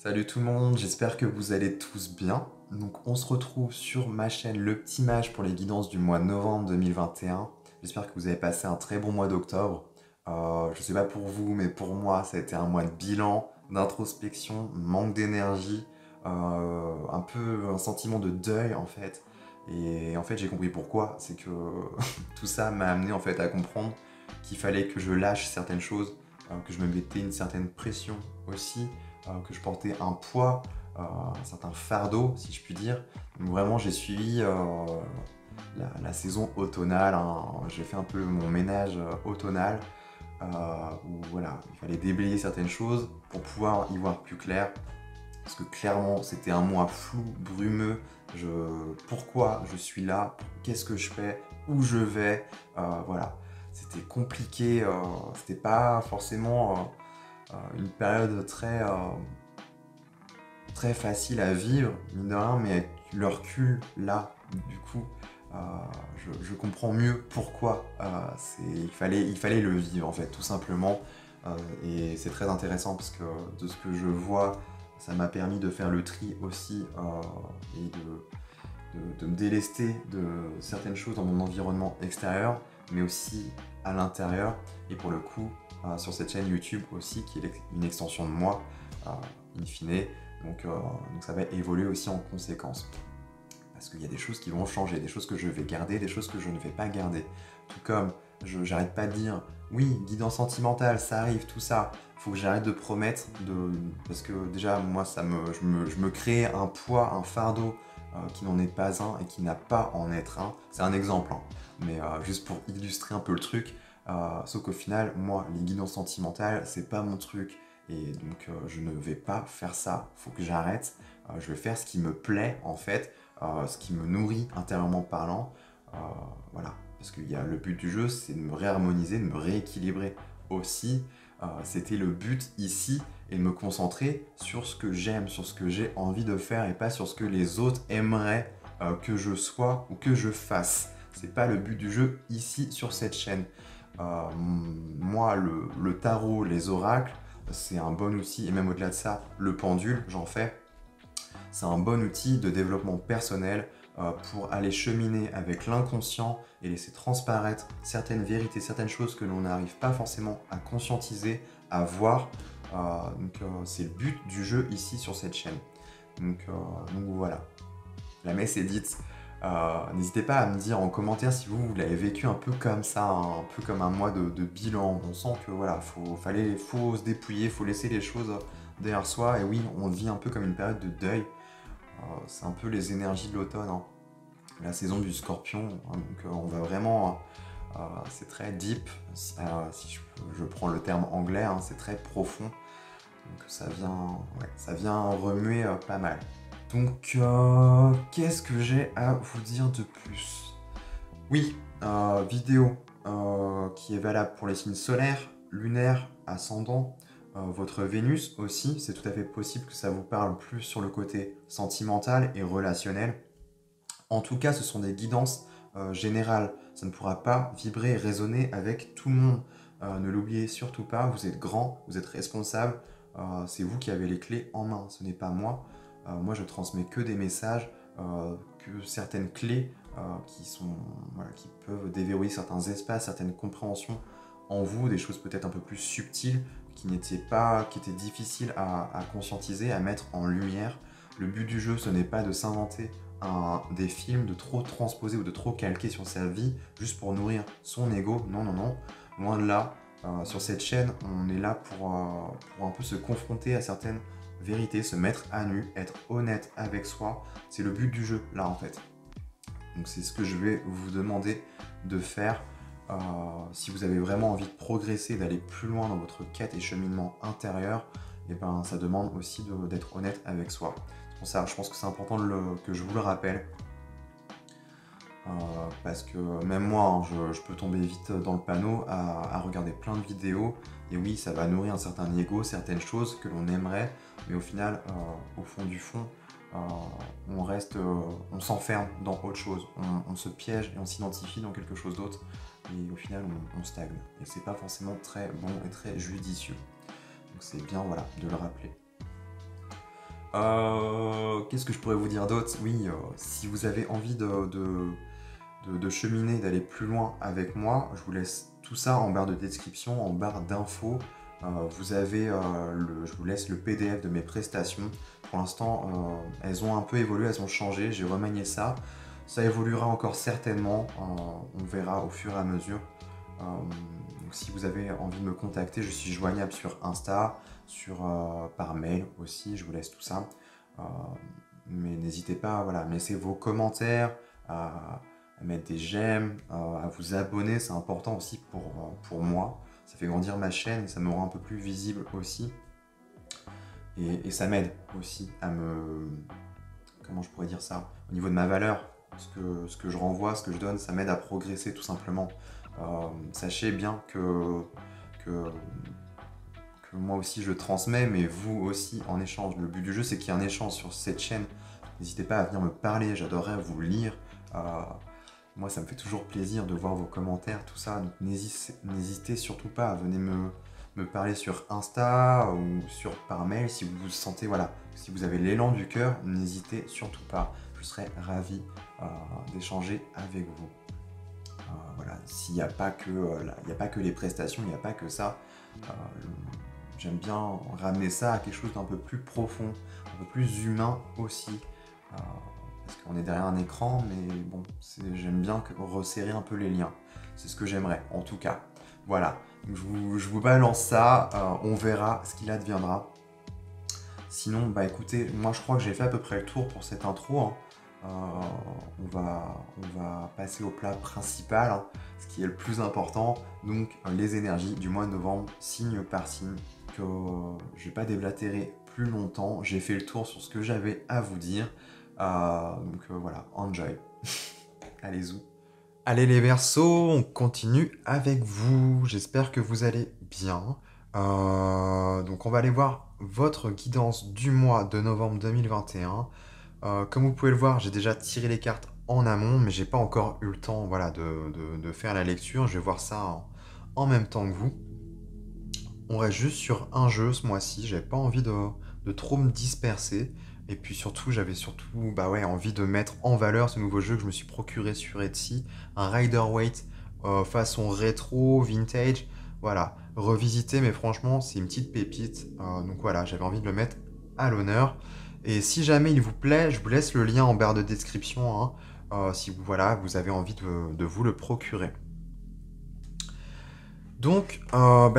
Salut tout le monde, j'espère que vous allez tous bien. Donc on se retrouve sur ma chaîne Le Petit Mage pour les guidances du mois de novembre 2021. J'espère que vous avez passé un très bon mois d'octobre. Je sais pas pour vous, mais pour moi ça a été un mois de bilan, d'introspection, manque d'énergie, un peu un sentiment de deuil en fait. Et en fait j'ai compris pourquoi, c'est que tout ça m'a amené en fait à comprendre qu'il fallait que je lâche certaines choses, que je me mettais une certaine pression aussi, que je portais un poids, un certain fardeau, si je puis dire. Donc vraiment, j'ai suivi la saison automnale, hein. J'ai fait un peu mon ménage automnal, où voilà, il fallait déblayer certaines choses pour pouvoir y voir plus clair. Parce que clairement, c'était un mois flou, brumeux. Pourquoi je suis là? Qu'est-ce que je fais? Où je vais? Voilà. C'était compliqué. C'était pas forcément une période très facile à vivre, mine de rien, mais avec le recul, là, du coup, euh, je comprends mieux pourquoi il fallait le vivre, en fait, tout simplement. Et c'est très intéressant parce que de ce que je vois, ça m'a permis de faire le tri aussi et de me délester de certaines choses dans mon environnement extérieur, mais aussi à l'intérieur. Et pour le coup, sur cette chaîne YouTube aussi, qui est une extension de moi, in fine. Donc ça va évoluer aussi en conséquence. Parce qu'il y a des choses qui vont changer, des choses que je vais garder, des choses que je ne vais pas garder. Tout comme j'arrête pas de dire, oui, guidance sentimentale, ça arrive, tout ça. Faut que j'arrête de promettre, parce que déjà, moi, je me crée un poids, un fardeau qui n'en est pas un et qui n'a pas en être un. C'est un exemple, hein. Mais juste pour illustrer un peu le truc. Sauf qu'au final, moi, les guidances sentimentales, c'est pas mon truc. Et donc, je ne vais pas faire ça. Faut que j'arrête. Je vais faire ce qui me plaît, en fait, ce qui me nourrit intérieurement parlant. Voilà. Parce que le but du jeu, c'est de me réharmoniser, de me rééquilibrer aussi. C'était le but ici et de me concentrer sur ce que j'aime, sur ce que j'ai envie de faire et pas sur ce que les autres aimeraient que je sois ou que je fasse. C'est pas le but du jeu ici sur cette chaîne. Moi, le tarot, les oracles, c'est un bon outil, et même au-delà de ça, le pendule, j'en fais. C'est un bon outil de développement personnel pour aller cheminer avec l'inconscient et laisser transparaître certaines vérités, certaines choses que l'on n'arrive pas forcément à conscientiser, à voir. C'est le but du jeu ici sur cette chaîne. Donc voilà, la messe est dite. N'hésitez pas à me dire en commentaire si vous l'avez vécu un peu comme ça, hein, un peu comme un mois de bilan. On sent que voilà, faut se dépouiller, faut laisser les choses derrière soi. Et oui, on vit un peu comme une période de deuil. C'est un peu les énergies de l'automne, hein. La saison du scorpion, hein, donc on va vraiment, c'est très deep, si je prends le terme anglais, hein, c'est très profond, donc ça vient remuer pas mal. Donc qu'est-ce que j'ai à vous dire de plus? Oui, vidéo qui est valable pour les signes solaires, lunaires, ascendants, votre Vénus aussi, c'est tout à fait possible que ça vous parle plus sur le côté sentimental et relationnel. En tout cas, ce sont des guidances générales. Ça ne pourra pas vibrer et résonner avec tout le monde. Ne l'oubliez surtout pas, vous êtes grand, vous êtes responsable, c'est vous qui avez les clés en main, ce n'est pas moi. Moi, je transmets que des messages, que certaines clés qui peuvent déverrouiller certains espaces, certaines compréhensions en vous, des choses peut-être un peu plus subtiles qui étaient difficiles à conscientiser, à mettre en lumière. Le but du jeu, ce n'est pas de s'inventer des films, de trop transposer ou de trop calquer sur sa vie juste pour nourrir son ego. Non, non, non. Loin de là. Sur cette chaîne, on est là pour un peu se confronter à certaines vérités, se mettre à nu, être honnête avec soi. C'est le but du jeu, là, en fait. Donc c'est ce que je vais vous demander de faire si vous avez vraiment envie de progresser, d'aller plus loin dans votre quête et cheminement intérieur. Et ben, ça demande aussi d'être honnête avec soi. C'est pour ça, je pense que c'est important que je vous le rappelle. Parce que même moi, hein, je peux tomber vite dans le panneau à regarder plein de vidéos. Et oui, ça va nourrir un certain ego, certaines choses que l'on aimerait. Mais au final, au fond du fond, on s'enferme dans autre chose. On se piège et on s'identifie dans quelque chose d'autre. Et au final, on stagne. Et c'est pas forcément très bon et très judicieux. Donc c'est bien, voilà, de le rappeler. Qu'est-ce que je pourrais vous dire d'autre? Oui, si vous avez envie de cheminer, d'aller plus loin avec moi, je vous laisse tout ça en barre de description, en barre d'infos. Vous avez, je vous laisse le PDF de mes prestations. Pour l'instant, elles ont un peu évolué, elles ont changé, j'ai remanié ça. Ça évoluera encore certainement, on verra au fur et à mesure. Donc si vous avez envie de me contacter, je suis joignable sur Insta, par mail aussi, je vous laisse tout ça. Mais n'hésitez pas voilà, à me laisser vos commentaires, à mettre des j'aime, à vous abonner, c'est important aussi pour moi. Ça fait grandir ma chaîne, ça me rend un peu plus visible aussi. Et ça m'aide aussi à me... Comment je pourrais dire ça? Au niveau de ma valeur, ce que je renvoie, ce que je donne, ça m'aide à progresser tout simplement. Sachez bien que moi aussi je transmets, mais vous aussi en échange. Le but du jeu, c'est qu'il y ait un échange sur cette chaîne. N'hésitez pas à venir me parler, j'adorerais vous lire. Moi, ça me fait toujours plaisir de voir vos commentaires, tout ça. Donc n'hésitez surtout pas à venir me parler sur Insta ou par mail si vous vous sentez, voilà, si vous avez l'élan du cœur, n'hésitez surtout pas. Je serais ravi d'échanger avec vous. Voilà, s'il n'y a pas que il n'y a pas que les prestations, il n'y a pas que ça. J'aime bien ramener ça à quelque chose d'un peu plus profond, un peu plus humain aussi. Parce qu'on est derrière un écran, mais bon, j'aime bien resserrer un peu les liens. C'est ce que j'aimerais, en tout cas. Voilà, donc je vous balance ça, on verra ce qu'il adviendra. Sinon, bah écoutez, moi je crois que j'ai fait à peu près le tour pour cette intro. Hein. On va passer au plat principal, hein, ce qui est le plus important, donc les énergies du mois de novembre, signe par signe, que je ne vais pas déblatérer plus longtemps. J'ai fait le tour sur ce que j'avais à vous dire. Voilà, enjoy. Allez-y. Allez les Verseaux, on continue avec vous. J'espère que vous allez bien. Donc on va aller voir votre guidance du mois de novembre 2021. Comme vous pouvez le voir, j'ai déjà tiré les cartes en amont, mais j'ai pas encore eu le temps voilà, de faire la lecture. Je vais voir ça en même temps que vous. On reste juste sur un jeu ce mois-ci. J'avais pas envie de trop me disperser. Et puis surtout, j'avais surtout envie de mettre en valeur ce nouveau jeu que je me suis procuré sur Etsy. Un Rider-Waite façon rétro, vintage. Voilà, revisité, mais franchement, c'est une petite pépite. Donc voilà, j'avais envie de le mettre à l'honneur. Et si jamais il vous plaît, je vous laisse le lien en barre de description, hein, si vous avez envie de vous le procurer. Donc,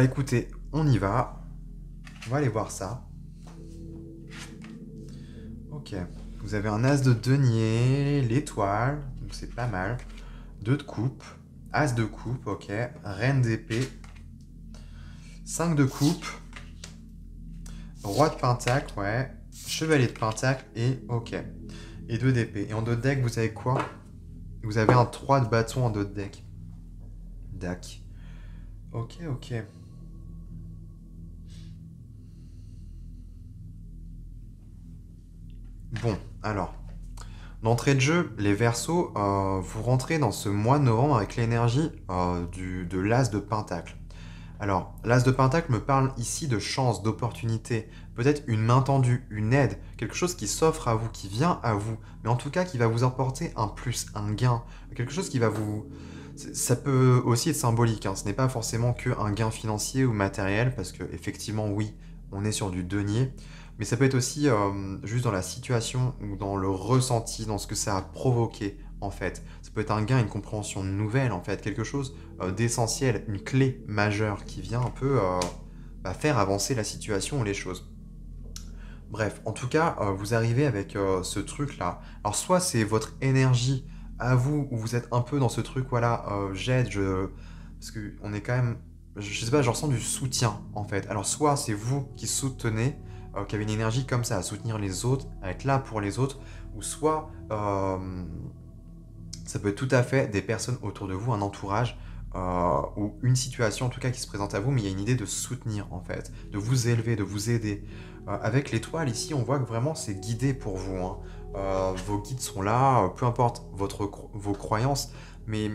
écoutez, on y va. On va aller voir ça. Ok, vous avez un as de denier, l'étoile, donc c'est pas mal. 2 de coupe, as de coupe, ok. Reine d'épée, 5 de coupe, roi de pentacle, ouais. Chevalier de pentacle et ok. Et 2 d'épée. Et en dos de deck, vous avez quoi? Vous avez un 3 de bâton en dos de deck. Dac. Ok, ok. Bon, alors. D'entrée de jeu, les Verseaux, vous rentrez dans ce mois de novembre avec l'énergie de l'as de pentacle. Alors, l'as de pentacle me parle ici de chance, d'opportunité, peut-être une main tendue, une aide, quelque chose qui s'offre à vous, qui vient à vous, mais en tout cas qui va vous apporter un plus, un gain, quelque chose qui va vous... Ça peut aussi être symbolique, hein. Ce n'est pas forcément qu'un gain financier ou matériel, parce que effectivement, oui, on est sur du denier, mais ça peut être aussi juste dans la situation ou dans le ressenti, dans ce que ça a provoqué, en fait. Ça peut être un gain, une compréhension nouvelle, en fait, quelque chose d'essentiel, une clé majeure qui vient un peu faire avancer la situation ou les choses. Bref, en tout cas, vous arrivez avec ce truc-là. Alors, soit c'est votre énergie à vous, où vous êtes un peu dans ce truc, voilà, j'aide, parce qu'on est quand même, je sais pas, je ressens du soutien, en fait. Alors, soit c'est vous qui soutenez, qui avez une énergie comme ça, à soutenir les autres, à être là pour les autres, ou soit ça peut être tout à fait des personnes autour de vous, un entourage, ou une situation en tout cas qui se présente à vous, mais il y a une idée de soutenir en fait, de vous élever, de vous aider. Avec l'étoile ici, on voit que vraiment c'est guidé pour vous, hein. Vos guides sont là, peu importe vos croyances, mais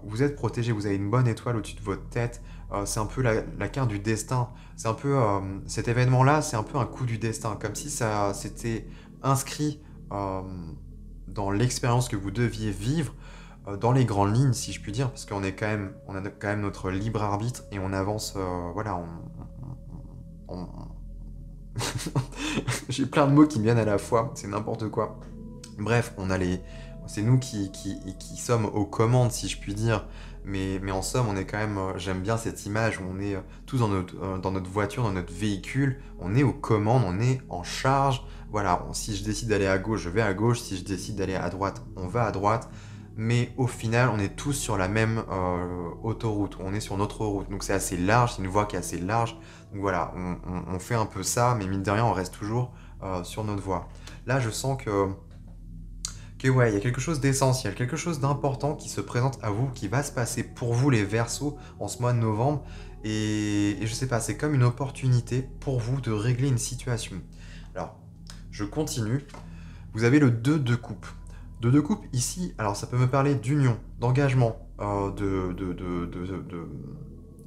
vous êtes protégé, vous avez une bonne étoile au-dessus de votre tête. C'est un peu la carte du destin. C'est un peu cet événement-là, c'est un peu un coup du destin, comme si ça s'était inscrit euh, dans l'expérience que vous deviez vivre, dans les grandes lignes, si je puis dire, parce on a quand même notre libre arbitre et on avance. Voilà, on- j'ai plein de mots qui me viennent à la fois, c'est n'importe quoi. Bref, c'est nous qui sommes aux commandes, si je puis dire. Mais en somme, on est quand même. J'aime bien cette image où on est tous dans notre voiture, dans notre véhicule. On est aux commandes, on est en charge. Voilà, si je décide d'aller à gauche, je vais à gauche. Si je décide d'aller à droite, on va à droite. Mais au final, on est tous sur la même autoroute. On est sur notre route. Donc c'est assez large, c'est une voie qui est assez large. Donc voilà, on fait un peu ça, mais mine de rien, on reste toujours sur notre voie. Là, je sens que ouais, il y a quelque chose d'essentiel, quelque chose d'important qui se présente à vous, qui va se passer pour vous les Verseaux en ce mois de novembre. Et je sais pas, c'est comme une opportunité pour vous de régler une situation. Alors, je continue. Vous avez le 2 de coupe. 2 de coupe ici, alors ça peut me parler d'union, d'engagement,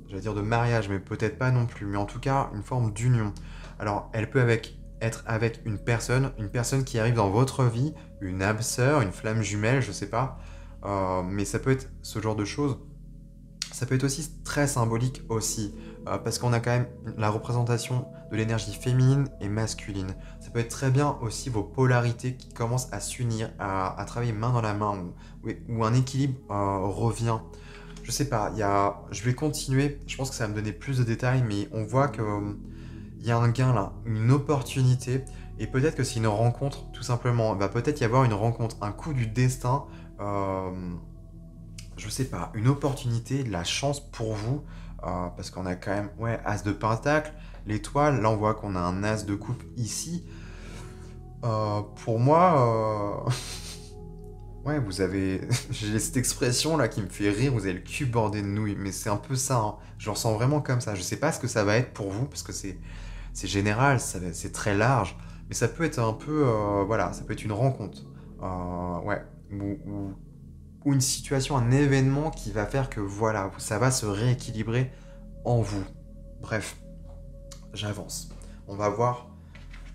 j'allais dire de mariage, mais peut-être pas non plus, mais en tout cas une forme d'union. Alors elle peut être avec une personne qui arrive dans votre vie, une âme sœur, une flamme jumelle, je sais pas, mais ça peut être ce genre de choses. Ça peut être aussi très symbolique aussi, parce qu'on a quand même la représentation de l'énergie féminine et masculine. Ça peut être très bien aussi vos polarités qui commencent à s'unir, à travailler main dans la main, où un équilibre revient. Je sais pas, je vais continuer, je pense que ça va me donner plus de détails, mais on voit que il y a un gain là, une opportunité, et peut-être que c'est une rencontre, tout simplement. Il va peut-être y avoir une rencontre, un coup du destin, euh, je sais pas, une opportunité, de la chance pour vous, parce qu'on a quand même, ouais, As de Pentacle, l'étoile, là on voit qu'on a un As de coupe ici. Pour moi, ouais, vous avez, j'ai cette expression là qui me fait rire, vous avez le cul bordé de nouilles, mais c'est un peu ça, hein. Je le ressens vraiment comme ça. Je sais pas ce que ça va être pour vous, parce que c'est général, c'est très large, mais ça peut être un peu, voilà, ça peut être une rencontre, ouais, ou une situation, un événement qui va faire que voilà, ça va se rééquilibrer en vous. Bref, j'avance. On va voir.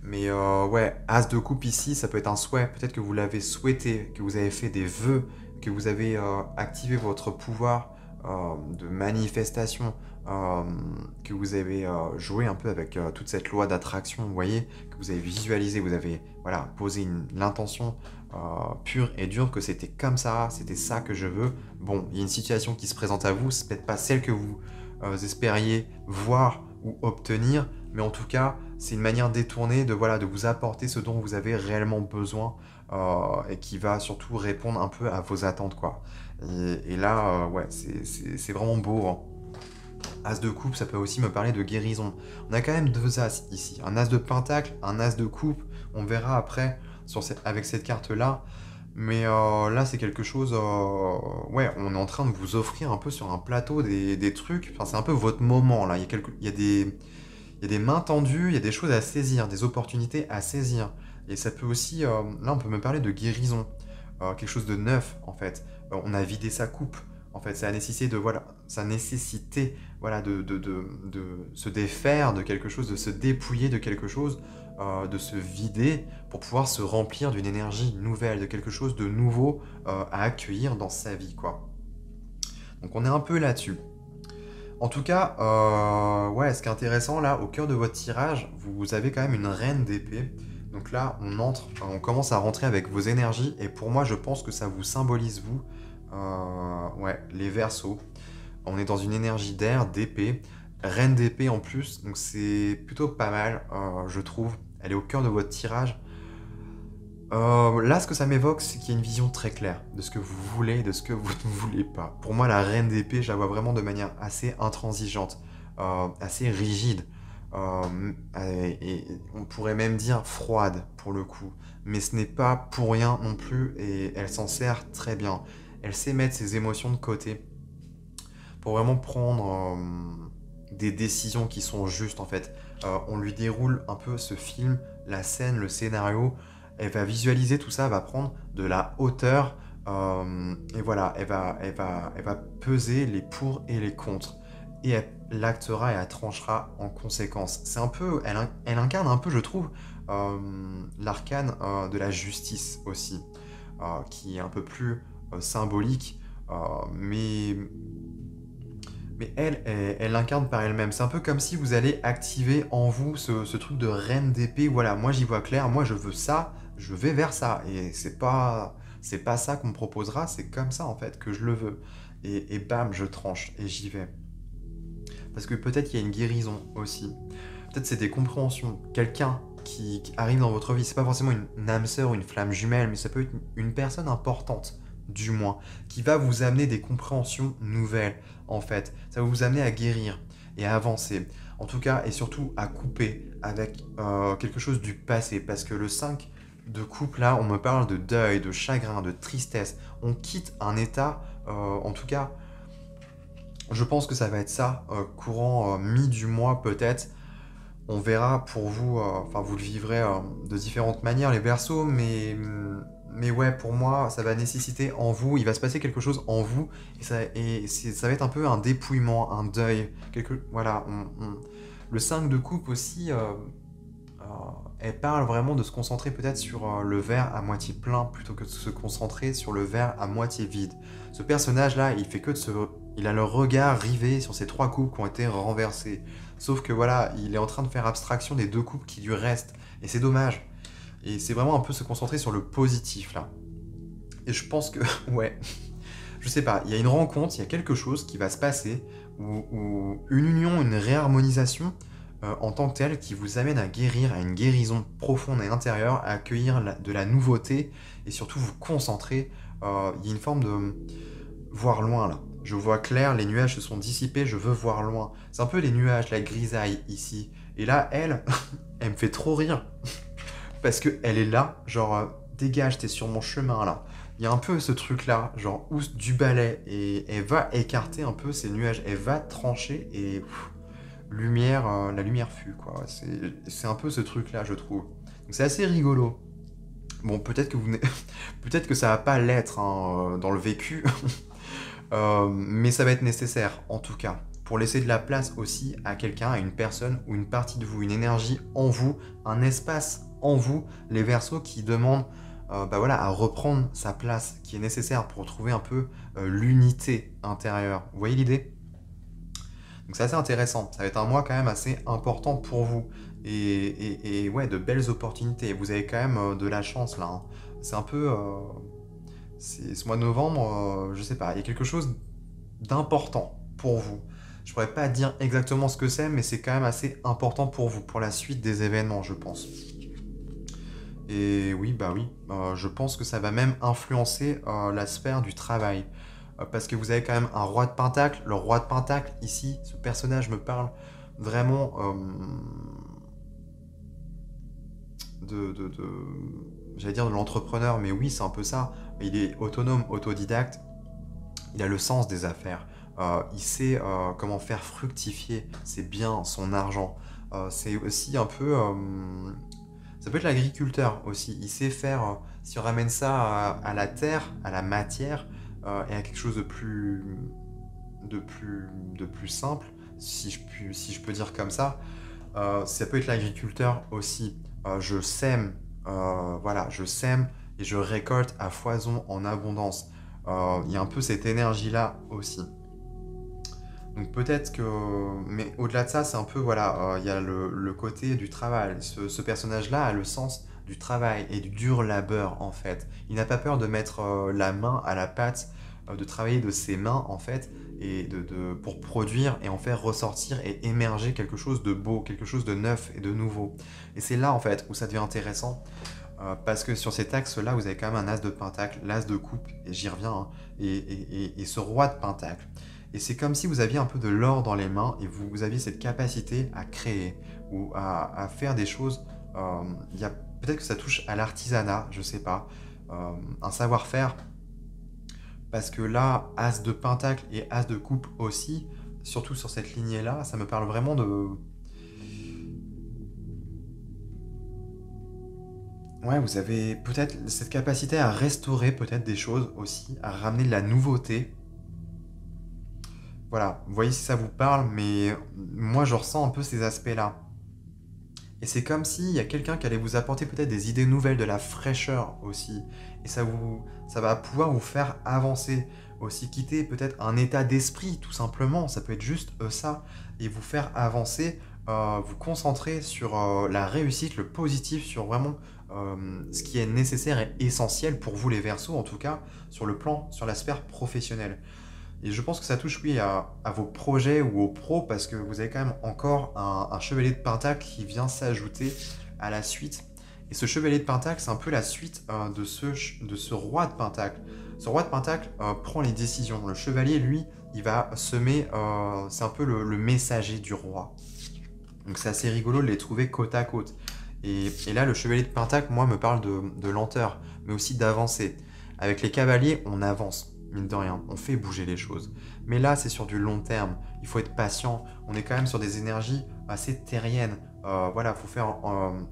Mais ouais, As de coupe ici, ça peut être un souhait. Peut-être que vous l'avez souhaité, que vous avez fait des vœux, que vous avez activé votre pouvoir de manifestation, euh, que vous avez joué un peu avec toute cette loi d'attraction, vous voyez, que vous avez visualisé, vous avez voilà, posé l'intention pure et dure que c'était comme ça, c'était ça que je veux. Bon, il y a une situation qui se présente à vous, c'est peut-être pas celle que vous espériez voir ou obtenir, mais en tout cas, c'est une manière détournée de, voilà, de vous apporter ce dont vous avez réellement besoin et qui va surtout répondre un peu à vos attentes, quoi. Et là, ouais, c'est vraiment beau, hein. As de coupe, ça peut aussi me parler de guérison. On a quand même deux as ici, un as de pentacle, un as de coupe. On verra après avec cette carte-là. Mais là, c'est quelque chose. Ouais, on est en train de vous offrir un peu sur un plateau des trucs. Enfin, c'est un peu votre moment là. Il y a des mains tendues, il y a des choses à saisir, des opportunités à saisir. Et ça peut aussi. Là, on peut me parler de guérison. Quelque chose de neuf, en fait. On a vidé sa coupe. En fait, ça nécessitait voilà, de se défaire de quelque chose, de se dépouiller de quelque chose, de se vider pour pouvoir se remplir d'une énergie nouvelle, de quelque chose de nouveau à accueillir dans sa vie, quoi. Donc on est un peu là-dessus. En tout cas, ouais, ce qui est intéressant là, au cœur de votre tirage, vous avez quand même une reine d'épée. Donc là, on commence à rentrer avec vos énergies, et pour moi, je pense que ça vous symbolise vous, ouais, les Verseaux. On est dans une énergie d'air, d'épée, reine d'épée en plus, donc c'est plutôt pas mal, je trouve. Elle est au cœur de votre tirage. Là, ce que ça m'évoque, c'est qu'il y a une vision très claire de ce que vous voulez et de ce que vous ne voulez pas. Pour moi, la reine d'épée, je la vois vraiment de manière assez intransigeante, assez rigide, et on pourrait même dire froide pour le coup. Mais ce n'est pas pour rien non plus, et elle s'en sert très bien. Elle sait mettre ses émotions de côté pour vraiment prendre des décisions qui sont justes en fait. On lui déroule un peu ce film, la scène, le scénario. Elle va visualiser tout ça, elle va prendre de la hauteur, Et voilà, elle va peser les pour et les contre. Et elle actera et elle tranchera en conséquence. C'est un peu, elle incarne un peu, je trouve, l'arcane de la justice aussi, qui est un peu plus symbolique, euh, mais, mais elle l'incarne par elle-même. C'est un peu comme si vous allez activer en vous ce truc de reine d'épée. Voilà, moi j'y vois clair, moi je veux ça, je vais vers ça. Et c'est pas ça qu'on me proposera, c'est comme ça en fait que je le veux. Et bam, je tranche et j'y vais. Parce que peut-être qu'il y a une guérison aussi. Peut-être c'est des compréhensions. Quelqu'un qui arrive dans votre vie, c'est pas forcément une âme sœur ou une flamme jumelle, mais ça peut être une personne importante, du moins, qui va vous amener des compréhensions nouvelles, en fait. Ça va vous amener à guérir et à avancer. En tout cas, et surtout à couper avec quelque chose du passé. Parce que le 5 de coupe, là, on me parle de deuil, de chagrin, de tristesse. On quitte un état, en tout cas, je pense que ça va être ça, courant mi du mois peut-être. On verra pour vous, enfin vous le vivrez de différentes manières les Verseaux, mais ouais, pour moi, ça va nécessiter en vous, il va se passer quelque chose en vous, ça va être un peu un dépouillement, un deuil. Voilà, le 5 de coupe aussi, euh, elle parle vraiment de se concentrer peut-être sur le verre à moitié plein plutôt que de se concentrer sur le verre à moitié vide. Ce personnage-là, il fait que de se... Il a le regard rivé sur ces 3 coupes qui ont été renversées. Sauf que voilà, il est en train de faire abstraction des 2 coupes qui lui restent. Et c'est dommage. Et c'est vraiment un peu se concentrer sur le positif là. Et je pense que, ouais, je sais pas, il y a une rencontre, il y a quelque chose qui va se passer, ou une union, une réharmonisation en tant que telle qui vous amène à guérir, à une guérison profonde et intérieure, à accueillir de la nouveauté et surtout vous concentrer. Il y a une forme de voir loin là. Je vois clair, les nuages se sont dissipés, je veux voir loin. C'est un peu les nuages, la grisaille ici. Et là, elle, elle me fait trop rire. Parce qu'elle est là, genre, dégage, t'es sur mon chemin là. Il y a un peu ce truc là, genre, housse du balai. Et elle va écarter un peu ces nuages, elle va trancher et lumière, la lumière fut quoi. C'est un peu ce truc là, je trouve. Donc c'est assez rigolo. Bon, peut-être que peut-être que ça va pas l'être hein, dans le vécu, mais ça va être nécessaire, en tout cas, pour laisser de la place aussi à quelqu'un, à une personne ou une partie de vous, une énergie en vous, un espace en vous, les Verseaux qui demandent bah voilà, à reprendre sa place, qui est nécessaire pour trouver un peu l'unité intérieure. Vous voyez l'idée? Donc c'est assez intéressant, ça va être un mois quand même assez important pour vous. Et ouais, de belles opportunités. Vous avez quand même de la chance là, hein. C'est un peu... ce mois de novembre, je sais pas, il y a quelque chose d'important pour vous. Je pourrais pas dire exactement ce que c'est, mais c'est quand même assez important pour vous, pour la suite des événements, je pense. Et oui, bah oui, je pense que ça va même influencer la sphère du travail. Parce que vous avez quand même un roi de Pentacle. Le roi de Pentacle, ici, ce personnage me parle vraiment j'allais dire de l'entrepreneur, mais oui, c'est un peu ça. Il est autonome, autodidacte, il a le sens des affaires. Il sait comment faire fructifier ses biens, son argent. C'est aussi un peu... ça peut être l'agriculteur aussi. Il sait faire, si on ramène ça à la terre, à la matière, et à quelque chose de plus simple, si je peux dire comme ça peut être l'agriculteur aussi. Je sème, voilà, je sème et je récolte à foison en abondance. Il y a un peu cette énergie-là aussi. Donc peut-être que... Mais au-delà de ça, c'est un peu, voilà, il y a le côté du travail. Ce personnage-là a le sens du travail et du dur labeur, en fait. Il n'a pas peur de mettre la main à la pâte, de travailler de ses mains, en fait, et pour produire et en faire ressortir et émerger quelque chose de beau, quelque chose de neuf et de nouveau. Et c'est là, en fait, où ça devient intéressant. Parce que sur cet axe-là, vous avez quand même un as de pentacle, l'as de coupe, et j'y reviens, hein, et ce roi de pentacle. Et c'est comme si vous aviez un peu de l'or dans les mains et vous aviez cette capacité à créer ou à faire des choses. Peut-être que ça touche à l'artisanat, je sais pas, un savoir-faire. Parce que là, as de pentacle et as de coupe aussi, surtout sur cette lignée-là, ça me parle vraiment Ouais, vous avez peut-être cette capacité à restaurer peut-être des choses aussi, à ramener de la nouveauté. Voilà, vous voyez si ça vous parle, mais moi je ressens un peu ces aspects-là. Et c'est comme s'il y a quelqu'un qui allait vous apporter peut-être des idées nouvelles, de la fraîcheur aussi. Et ça va pouvoir vous faire avancer aussi, quitter peut-être un état d'esprit tout simplement. Ça peut être juste ça. Et vous faire avancer, vous concentrer sur la réussite, le positif, sur vraiment ce qui est nécessaire et essentiel pour vous les Verseaux, en tout cas sur le plan, sur l'aspect professionnel. Et je pense que ça touche, oui, à vos projets ou aux pros, parce que vous avez quand même encore un chevalier de Pentacle qui vient s'ajouter à la suite. Et ce chevalier de Pentacle, c'est un peu la suite de ce roi de Pentacle. Ce roi de Pentacle prend les décisions. Le chevalier, lui, il va semer, c'est un peu le messager du roi. Donc c'est assez rigolo de les trouver côte à côte. Et là, le chevalier de Pentacle, moi, me parle de lenteur, mais aussi d'avancer. Avec les cavaliers, on avance, mine de rien, on fait bouger les choses. Mais là, c'est sur du long terme, il faut être patient, on est quand même sur des énergies assez terriennes. Voilà, il faut faire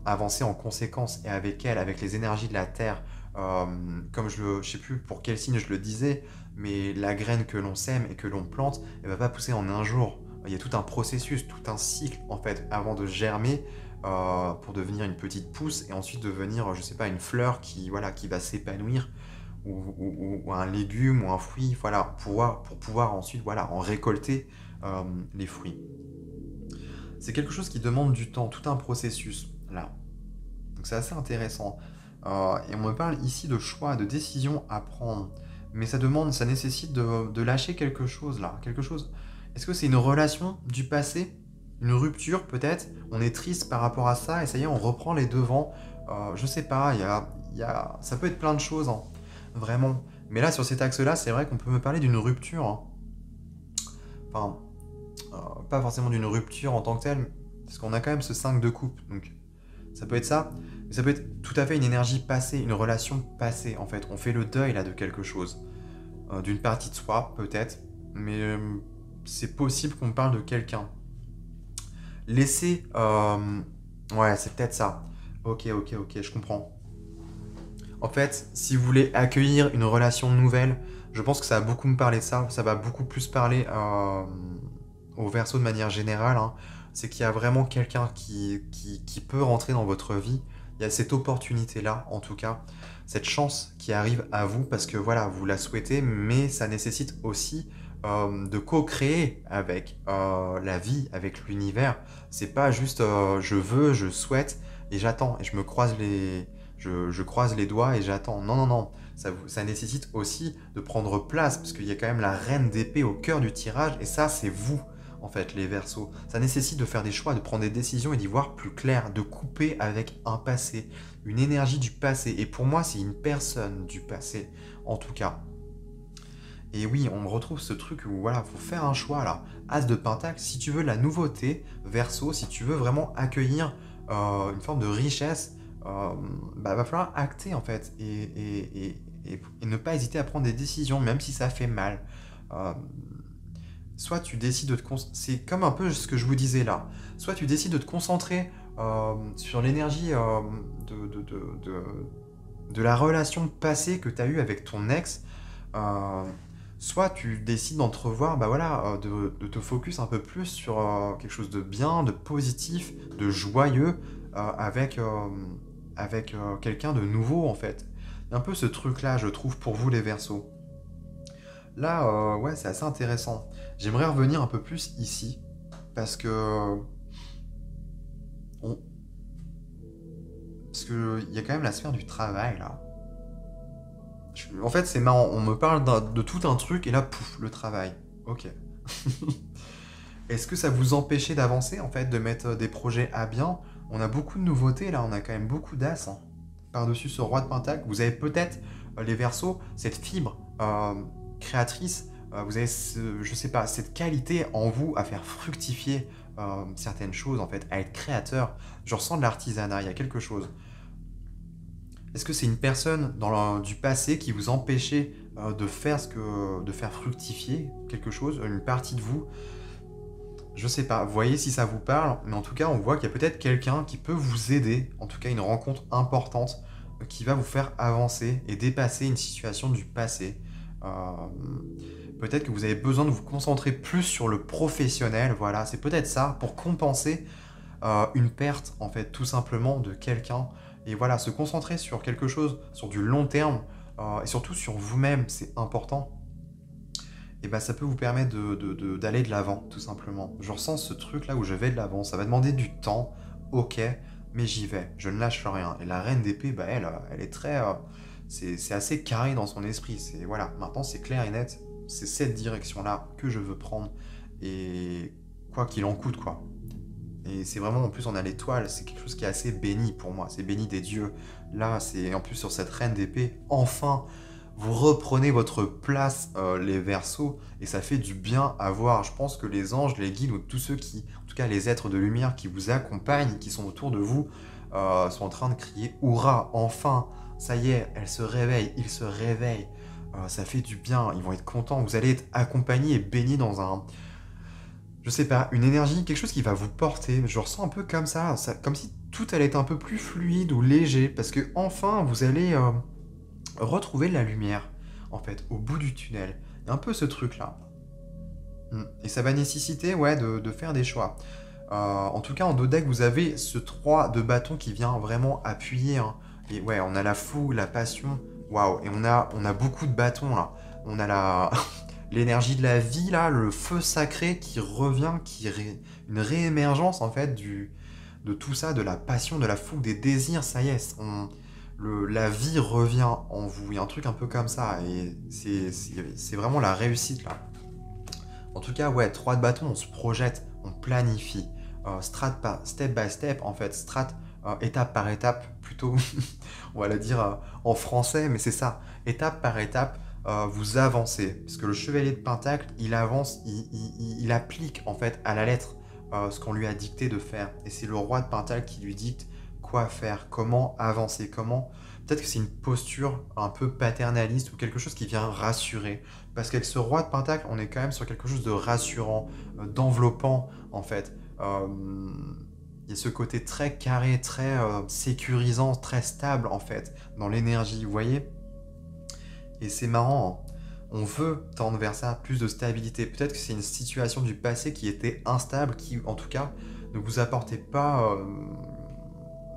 avancer en conséquence, et avec elles, avec les énergies de la Terre, comme je sais plus pour quel signe je le disais, mais la graine que l'on sème et que l'on plante, elle va pas pousser en un jour. Il y a tout un processus, tout un cycle, en fait, avant de germer, pour devenir une petite pousse et ensuite devenir, je sais pas, une fleur qui, voilà, qui va s'épanouir ou un légume ou un fruit, voilà, pour pouvoir ensuite, voilà, en récolter les fruits. C'est quelque chose qui demande du temps, tout un processus là. Donc c'est assez intéressant. Et on me parle ici de choix, de décisions à prendre. Mais ça demande, ça nécessite de lâcher quelque chose là. Quelque chose. Est-ce que c'est une relation du passé? Une rupture peut-être? On est triste par rapport à ça et ça y est, on reprend les devants. Je sais pas, ça peut être plein de choses, hein, vraiment. Mais là, sur cet axe-là, c'est vrai qu'on peut me parler d'une rupture, hein. Enfin, pas forcément d'une rupture en tant que telle, parce qu'on a quand même ce 5 de coupe. Donc ça peut être ça, mais ça peut être tout à fait une énergie passée, une relation passée en fait. On fait le deuil là de quelque chose, d'une partie de soi peut-être, mais c'est possible qu'on parle de quelqu'un. Laisser, ouais, c'est peut-être ça. Ok, ok, ok, je comprends. En fait, si vous voulez accueillir une relation nouvelle, je pense que ça va beaucoup me parler de ça. Ça va beaucoup plus parler au Verseau de manière générale, hein. C'est qu'il y a vraiment quelqu'un qui peut rentrer dans votre vie. Il y a cette opportunité-là, en tout cas, cette chance qui arrive à vous parce que voilà, vous la souhaitez, mais ça nécessite aussi de co-créer avec la vie, avec l'univers. C'est pas juste je veux, je souhaite et j'attends et je croise les doigts et j'attends. Non, non, non. Ça nécessite aussi de prendre place parce qu'il y a quand même la reine d'épée au cœur du tirage et ça, c'est vous en fait, les Verseaux. Ça nécessite de faire des choix, de prendre des décisions et d'y voir plus clair, de couper avec un passé, une énergie du passé. Et pour moi, c'est une personne du passé, en tout cas. Et oui, on retrouve ce truc où voilà, faut faire un choix là. As de Pentacle, si tu veux de la nouveauté, Verseau, si tu veux vraiment accueillir une forme de richesse, bah, va falloir acter en fait et ne pas hésiter à prendre des décisions, même si ça fait mal. Euh, Soit tu décides de c'est comme un peu ce que je vous disais là. Soit tu décides de te concentrer sur l'énergie de la relation passée que tu as eue avec ton ex. euh, Soit tu décides d'entrevoir, bah voilà, de te focus un peu plus sur quelque chose de bien, de positif, de joyeux, avec quelqu'un de nouveau en fait. Il y a un peu ce truc-là, je trouve, pour vous les Verseaux. Là, ouais, c'est assez intéressant. J'aimerais revenir un peu plus ici, parce que, on- parce que il y a quand même la sphère du travail là. En fait, c'est marrant. On me parle de tout un truc et là, pouf, le travail. Ok. Est-ce que ça vous empêchait d'avancer en fait, de mettre des projets à bien? On a beaucoup de nouveautés là. On a quand même beaucoup d'as, hein. Par-dessus ce roi de Pentacle, vous avez peut-être les Verseaux, cette fibre créatrice. Vous avez, je sais pas, cette qualité en vous à faire fructifier certaines choses en fait, à être créateur. Je ressens de l'artisanat. Il y a quelque chose. Est-ce que c'est une personne du passé qui vous empêchait de faire fructifier quelque chose, une partie de vous? Je sais pas, vous voyez si ça vous parle, mais en tout cas, on voit qu'il y a peut-être quelqu'un qui peut vous aider, en tout cas une rencontre importante, qui va vous faire avancer et dépasser une situation du passé. Euh, Peut-être que vous avez besoin de vous concentrer plus sur le professionnel, voilà, c'est peut-être ça, pour compenser une perte, en fait, tout simplement de quelqu'un. Et voilà, se concentrer sur quelque chose, sur du long terme, et surtout sur vous-même, c'est important. Et ben ça peut vous permettre d'aller de l'avant, tout simplement. Je ressens ce truc-là où je vais de l'avant. Ça va demander du temps, ok, mais j'y vais. Je ne lâche rien. Et la reine d'épée, bah, elle est très... c'est assez carré dans son esprit. C'est, voilà, maintenant c'est clair et net. C'est cette direction-là que je veux prendre. Et quoi qu'il en coûte, quoi. Et c'est vraiment, en plus, on a l'étoile. C'est quelque chose qui est assez béni pour moi. C'est béni des dieux. Là, c'est en plus sur cette reine d'épée. Enfin, vous reprenez votre place, les Verseaux, et ça fait du bien à voir. Je pense que les anges, les guides, ou tous ceux qui, en tout cas les êtres de lumière qui vous accompagnent, qui sont autour de vous, sont en train de crier Hourra, enfin, ça y est, elle se réveille, il se réveille. Ça fait du bien, ils vont être contents. Vous allez être accompagnés et bénis dans un, je sais pas, une énergie, quelque chose qui va vous porter. Je ressens un peu comme ça comme si tout allait être un peu plus fluide ou léger, parce que enfin, vous allez retrouver la lumière, en fait, au bout du tunnel. Il y a un peu ce truc-là. Et ça va nécessiter, ouais, de faire des choix. En tout cas, en dos deck, vous avez ce 3 de bâton qui vient vraiment appuyer. Hein. Et ouais, on a la fougue, la passion. Waouh, et on a beaucoup de bâtons, là. On a la... l'énergie de la vie, là, le feu sacré qui revient, une réémergence, en fait, de tout ça, de la passion, de la fougue, des désirs. Ça y est, la vie revient en vous. Il y a un truc un peu comme ça. Et c'est vraiment la réussite, là. En tout cas, ouais, 3 de bâton, on se projette, on planifie. Step by step, en fait, étape par étape, plutôt, on va le dire en français, mais c'est ça, étape par étape, vous avancez. Parce que le chevalier de Pentacle, il avance, il applique, en fait, à la lettre ce qu'on lui a dicté de faire. Et c'est le roi de Pentacle qui lui dicte quoi faire, comment avancer, comment... Peut-être que c'est une posture un peu paternaliste ou quelque chose qui vient rassurer. Parce qu'avec ce roi de Pentacle, on est quand même sur quelque chose de rassurant, d'enveloppant, en fait. Il y a ce côté très carré, très sécurisant, très stable, en fait, dans l'énergie, vous voyez? Et c'est marrant, hein. On veut tendre vers ça, plus de stabilité. Peut-être que c'est une situation du passé qui était instable, qui, en tout cas, ne vous apportait pas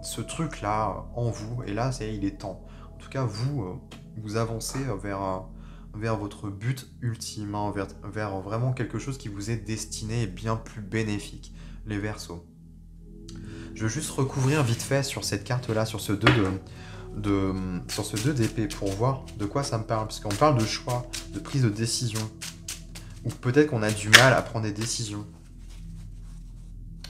ce truc-là en vous. Et là, il est temps. En tout cas, vous avancez vers votre but ultime, hein, vers vraiment quelque chose qui vous est destiné et bien plus bénéfique, les Verseaux. Je veux juste recouvrir vite fait sur cette carte-là, sur ce 2 d'épée, pour voir de quoi ça me parle. Parce qu'on parle de choix, de prise de décision. Ou peut-être qu'on a du mal à prendre des décisions.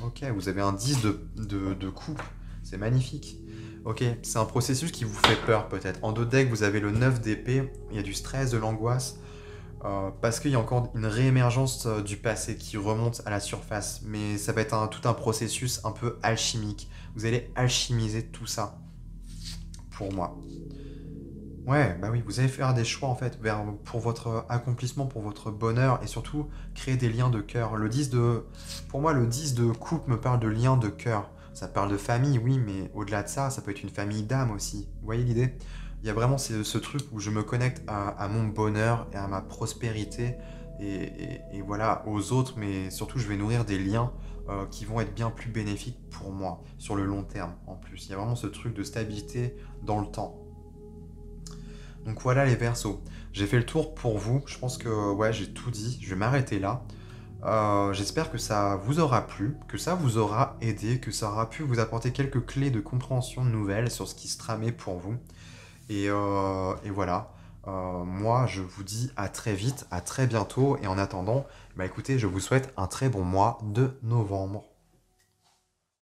Ok, vous avez un 10 de coupe. C'est magnifique. Ok, c'est un processus qui vous fait peur peut-être. En dos deck, vous avez le 9 d'épée. Il y a du stress, de l'angoisse. Parce qu'il y a encore une réémergence du passé qui remonte à la surface. Mais ça va être tout un processus un peu alchimique. Vous allez alchimiser tout ça. Pour moi. Ouais, bah oui, vous allez faire des choix en fait pour votre accomplissement, pour votre bonheur et surtout créer des liens de cœur. Pour moi, le 10 de coupe me parle de liens de cœur. Ça parle de famille, oui, mais au-delà de ça, ça peut être une famille d'âme aussi. Vous voyez l'idée? Il y a vraiment ce truc où je me connecte à mon bonheur et à ma prospérité et voilà, aux autres, mais surtout je vais nourrir des liens qui vont être bien plus bénéfiques pour moi sur le long terme en plus. Il y a vraiment ce truc de stabilité dans le temps. Donc voilà les Verseaux. J'ai fait le tour pour vous. Je pense que ouais, j'ai tout dit. Je vais m'arrêter là. J'espère que ça vous aura plu, que ça vous aura aidé, que ça aura pu vous apporter quelques clés de compréhension nouvelles sur ce qui se tramait pour vous. Et voilà. Moi, je vous dis à très vite, à très bientôt. Et en attendant, bah écoutez, je vous souhaite un très bon mois de novembre.